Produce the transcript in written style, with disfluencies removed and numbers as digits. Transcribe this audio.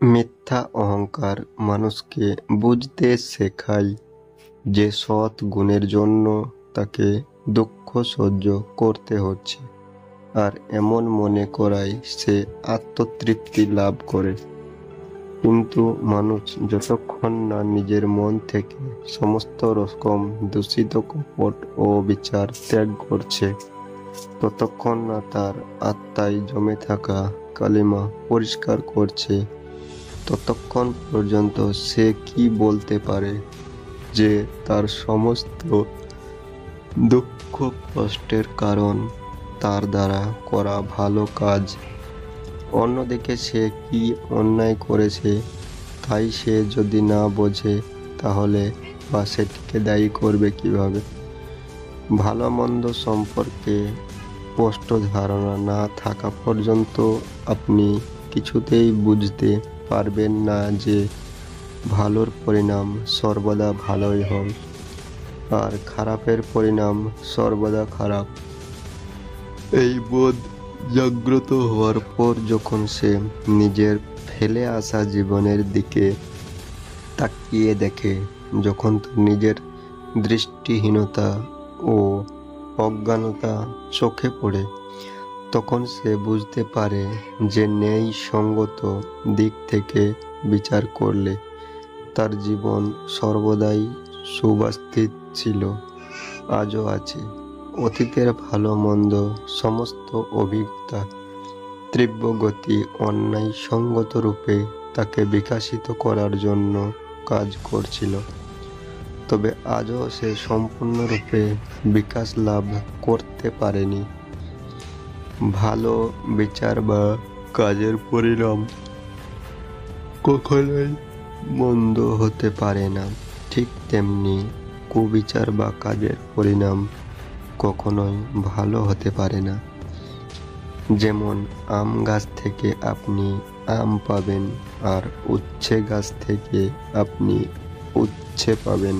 মিথ্যা অহংকার মানুষকে বুঝতে শেখায় যে সৎ গুণের জন্য তাকে দুঃখ সহ্য করতে হচ্ছে, আর এমন মনে করায় সে আত্মতৃপ্তি লাভ করে। কিন্তু মানুষ যতক্ষণ না নিজের মন থেকে সমস্ত রকম দূষিত কপট ও বিচার ত্যাগ করছে, ততক্ষণ না তার আত্মায় জমে থাকা কালিমা পরিষ্কার করছে, ততক্ষণ পর্যন্ত সে কি বলতে পারে যে তার সমস্ত দুঃখ কষ্টের কারণ তার দ্বারা করা ভালো কাজ। অন্যদিকে সে কি অন্যায় করেছে তাই সে যদি না বোঝে, তাহলে বা সেটিকে দায়ী করবে কিভাবে? ভালো মন্দ সম্পর্কে স্পষ্ট ধারণা না থাকা পর্যন্ত আপনি কিছুতেই বুঝতে পারবেন না যে ভালোর পরিণাম সর্বদা ভালোই হয় আর খারাপের পরিণাম সর্বদা খারাপ। এই বোধ জাগ্রত হওয়ার পর যখন সে নিজের ফেলে আসা জীবনের দিকে তাকিয়ে দেখে, যখন তার নিজের দৃষ্টিহীনতা ও অজ্ঞানতা চোখে পড়ে, তখন সে বুঝতে পারে যে ন্যায় সঙ্গত দিক থেকে বিচার করলে তার জীবন সর্বদাই সুব্যবস্থিত ছিল, আজও আছে। অতীতের ভালো মন্দ সমস্ত অভিজ্ঞতা তীব্র গতি অন্যায় সঙ্গত রূপে তাকে বিকশিত করার জন্য কাজ করছিল, তবে আজও সে সম্পূর্ণরূপে বিকাশ লাভ করতে পারেনি। ভালো বিচার বা কাজের পরিণাম কখনোই মন্দ হতে পারে না, ঠিক তেমনি কুবিচার বা কাজের পরিণাম কখনোই ভালো হতে পারে না। যেমন আম গাছ থেকে আপনি আম পাবেন, আর উচ্ছে গাছ থেকে আপনি উচ্ছে পাবেন।